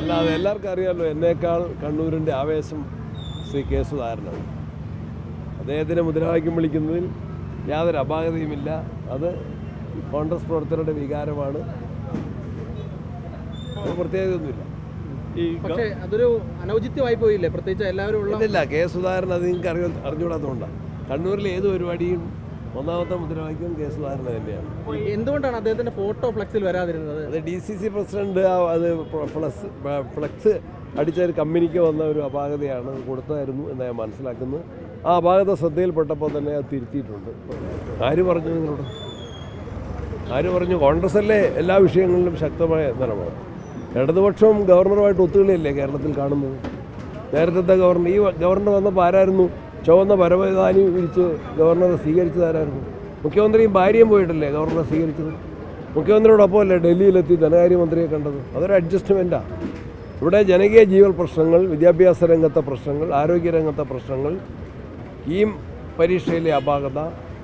അല്ലാതെ എല്ലാവർക്കും അറിയാമല്ലോ, എന്നേക്കാൾ കണ്ണൂരിൻ്റെ ആവേശം ശ്രീ കെ സുധാകരനാണ്. അദ്ദേഹത്തിനെ മുദ്രാവാക്യം വിളിക്കുന്നതിൽ യാതൊരു അപാകതയുമില്ല. അത് കോൺഗ്രസ് പ്രവർത്തകരുടെ വികാരമാണ്, അത് പ്രത്യേകതയൊന്നുമില്ല. പക്ഷേ അതൊരു അനൗചിത്യമായി പോയില്ലേ, പ്രത്യേകിച്ച് എല്ലാവരും ഇല്ല. കെ സുധാകരൻ അത് നിങ്ങൾക്ക് അറിഞ്ഞുകൂടാത്തതുകൊണ്ടാണ്. കണ്ണൂരിൽ ഏത് പരിപാടിയും ഒന്നാമത്തെ മുദ്രാവാക്യം കെ സുധാകരൻ തന്നെയാണ്. എന്തുകൊണ്ടാണ് അദ്ദേഹത്തിന്റെ ഫോട്ടോ ഫ്ലെക്സിൽ വരാതിരുന്നത്? അത് DCC പ്രസിഡന്റ് അത് ഫ്ലെക്സ് അടിച്ച ഒരു കമ്പനിക്ക് വന്ന ഒരു അപാകതയാണ്, കൊടുത്തായിരുന്നു എന്ന് ഞാൻ മനസ്സിലാക്കുന്നത്. ആ അപാകത ശ്രദ്ധയിൽപ്പെട്ടപ്പോൾ തന്നെ അത് തിരുത്തിയിട്ടുണ്ട്. ആര് പറഞ്ഞു നിങ്ങളോട്? ആര് പറഞ്ഞു? കോൺഗ്രസ് അല്ലേ എല്ലാ വിഷയങ്ങളിലും ശക്തമായ നിലപാട്. ഇടതുപക്ഷവും ഗവർണറുമായിട്ട് ഒത്തുകളിയല്ലേ കേരളത്തിൽ കാണുന്നത്. നേരത്തെ ഗവർണർ, ഈ ഗവർണർ വന്നപ്പോൾ ആരായിരുന്നു ചുവന്ന പരവതാനി വിരിച്ച് ഗവർണറെ സ്വീകരിച്ചതാരായിരുന്നു? മുഖ്യമന്ത്രിയും ഭാര്യയും പോയിട്ടല്ലേ ഗവർണറെ സ്വീകരിച്ചത്. മുഖ്യമന്ത്രിയോടൊപ്പം അല്ലേ ഡൽഹിയിലെത്തി ധനകാര്യമന്ത്രിയെ കണ്ടത്. അതൊരു അഡ്ജസ്റ്റ്മെൻറ്റാണ്. ഇവിടെ ജനകീയ ജീവൽ പ്രശ്നങ്ങൾ, വിദ്യാഭ്യാസ രംഗത്തെ പ്രശ്നങ്ങൾ, ആരോഗ്യരംഗത്തെ പ്രശ്നങ്ങൾ, ഈ പരീക്ഷയിലെ അപാകത,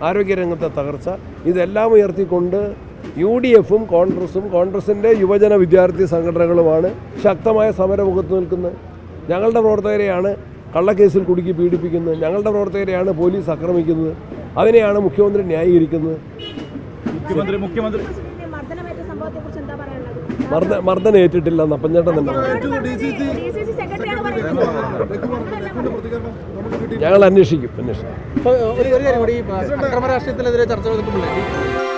ആരോഗ്യരംഗത്തെ തകർച്ച, ഇതെല്ലാം ഉയർത്തിക്കൊണ്ട് UDFും കോൺഗ്രസും കോൺഗ്രസിൻ്റെ യുവജന വിദ്യാർത്ഥി സംഘടനകളുമാണ് ശക്തമായ സമരമുഖത്ത് നിൽക്കുന്നത്. ഞങ്ങളുടെ പ്രവർത്തകരെയാണ് കള്ളക്കേസിൽ കുടുക്കി പീഡിപ്പിക്കുന്നത്, ഞങ്ങളുടെ പ്രവർത്തകരെയാണ് പോലീസ് ആക്രമിക്കുന്നത്. അതിനെയാണ് മുഖ്യമന്ത്രി ന്യായീകരിക്കുന്നത്. മർദ്ദനം ഏറ്റിട്ടില്ല എന്ന് അപ്പഞ്ചേട്ടൻ തന്നെ. ഞങ്ങൾ അന്വേഷിക്കും. ഒരു കാര്യം കൂടി, അക്രമ രാഷ്ട്രീയത്തിനെതിരെ ചർച്ച നടത്തുമ്പോൾ